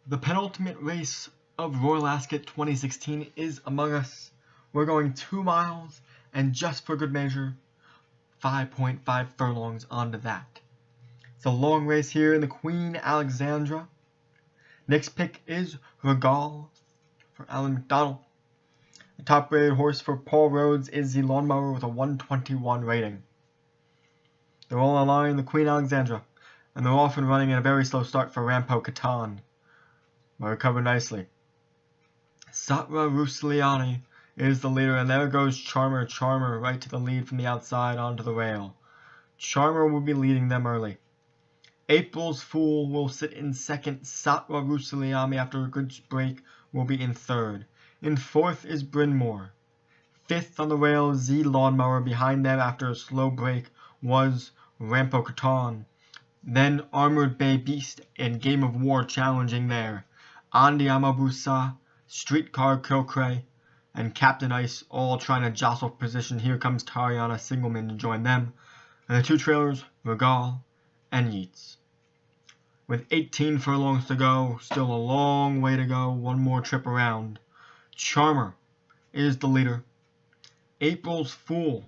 The penultimate race of Royal Ascot 2016 is among us. We're going 2 miles, and just for good measure, 5.5 furlongs onto that. It's a long race here in the Queen Alexandra. Next pick is Regal for Alan McDonald. The top rated horse for Paul Rhodes is the Lawnmower with a 121 rating. They're all on line in the Queen Alexandra, and they're often running in a very slow start for Rampo Catan. But recover nicely. Satra Rusliani is the leader, and there goes Charmer right to the lead from the outside onto the rail. Charmer will be leading them early. April's Fool will sit in second. Satra Rusliani, after a good break, will be in third. In fourth is Bryn Mawr. Fifth on the rail is the Lawnmower. Behind them, after a slow break, was Rampo Catan. Then Armored Bay Beast and Game of War challenging there. Andiamo Busa, Streetcar Kilcray, and Captain Ice all trying to jostle position. Here comes Tariana Singleman to join them. And the two trailers, Regal and Yeats. With 18 furlongs to go, still a long way to go, one more trip around. Charmer is the leader. April's Fool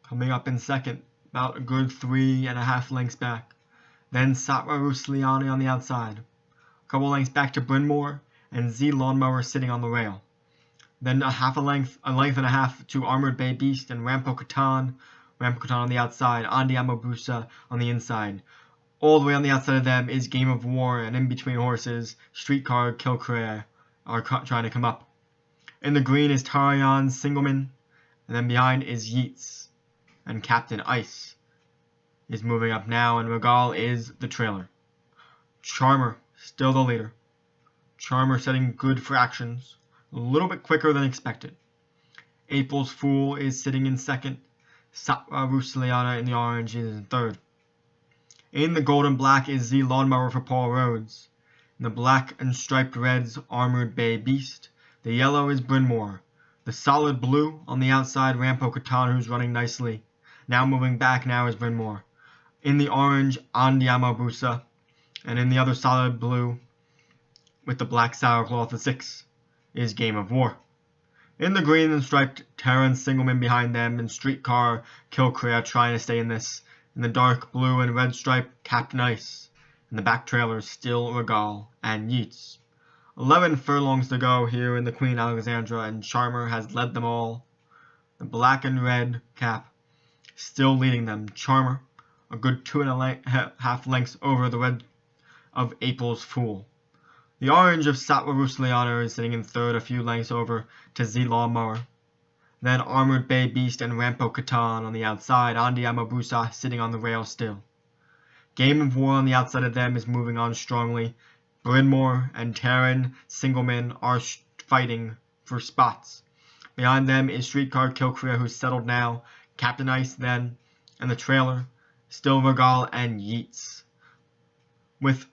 coming up in second, about a good 3.5 lengths back. Then Satra Rusliani on the outside. A couple lengths back to Bryn Mawr, and Z Lawnmower sitting on the rail. Then a length and a half to Armored Bay Beast and Rampo Catan. Rampo Catan on the outside, Andiamo Busa on the inside. All the way on the outside of them is Game of War, and in between horses, Streetcar Kilcray are trying to come up. In the green is Tariana Singleman, and then behind is Yeats, and Captain Ice is moving up now, and Regal is the trailer. Charmer still the leader. Charmer setting good fractions, a little bit quicker than expected. April's Fool is sitting in second. Satra Rusliani in the orange is in third. In the gold and black is the Lawnmower for Paul Rhodes. In the black and striped reds, Armored Bay Beast. The yellow is Bryn Mawr. The solid blue on the outside, Rampo Catan, who's running nicely. Now moving back now is Bryn Mawr. In the orange, Andiamo Busa. And in the other solid blue, with the black saddlecloth, the 6, is Game of War. In the green and striped, Terrence Singleman behind them, and Streetcar Kilcray trying to stay in this. In the dark blue and red stripe, Captain Ice. In the back trailers, still Regal and Yeats. 11 furlongs to go here in the Queen Alexandra, and Charmer has led them all. The black and red cap still leading them. Charmer, a good 2.5 lengths over the red of April's Fool. The orange of Satra Rusliani is sitting in third, a few lengths over to Z Lawnmower. Then Armored Bay Beast and Rampo Catan on the outside. Andiamo Busa sitting on the rail still. Game of War on the outside of them is moving on strongly. Bryn Mawr and Terran Singleman are fighting for spots. Behind them is Streetcar Kilcray, who's settled now. Captain Ice then, and the trailer, still Regal and Yeats. With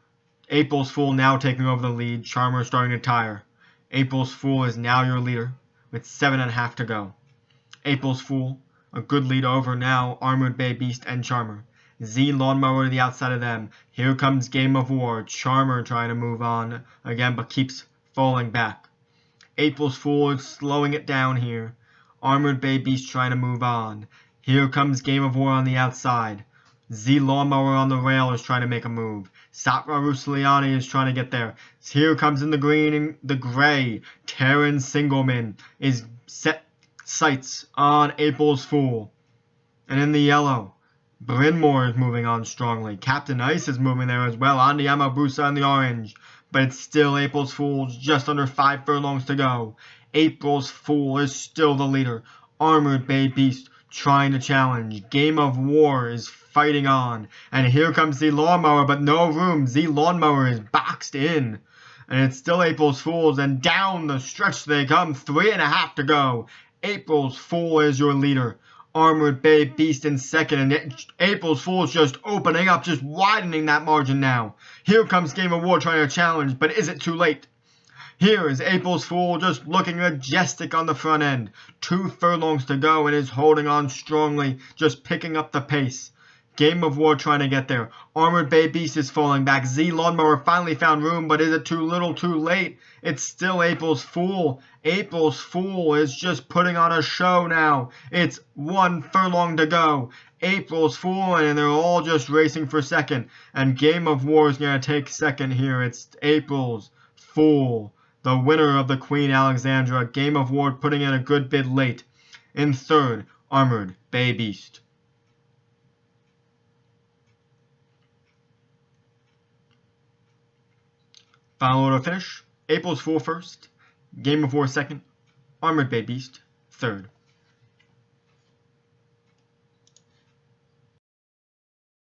April's Fool now taking over the lead, Charmer starting to tire. April's Fool is now your leader, with 7.5 to go. April's Fool, a good lead over now, Armored Bay Beast and Charmer. Z Lawnmower to the outside of them. Here comes Game of War. Charmer trying to move on again, but keeps falling back. April's Fool is slowing it down here. Armored Bay Beast trying to move on. Here comes Game of War on the outside. Z Lawnmower on the rail is trying to make a move. Satra Rusliani is trying to get there. Here comes in the green and the gray. Terrence Singleman is set sights on April's Fool. And in the yellow, Bryn Mawr is moving on strongly. Captain Ice is moving there as well. Andiamo Busa in the orange. But it's still April's Fool, just under 5 furlongs to go. April's Fool is still the leader. Armored Bay Beast trying to challenge. Game of War is fighting on. And here comes the Lawnmower, but no room. The Lawnmower is boxed in. And it's still April's Fool's, and down the stretch they come. 3.5 to go. April's Fool is your leader. Armored Bay Beast in second, and April's Fool is just opening up, just widening that margin now. Here comes Game of War trying to challenge, but is it too late? Here is April's Fool just looking majestic on the front end. 2 furlongs to go, and is holding on strongly, just picking up the pace. Game of War trying to get there. Armored Bay Beast is falling back. Z Lawnmower finally found room, but is it too little, too late? It's still April's Fool. April's Fool is just putting on a show now. It's 1 furlong to go. April's Fool, and they're all just racing for second. And Game of War is going to take second here. It's April's Fool, the winner of the Queen Alexandra. Game of War putting in a good bid late. In third, Armored Bay Beast. Final order finish. April's Fool first. Game of War second. Armored Bay Beast third.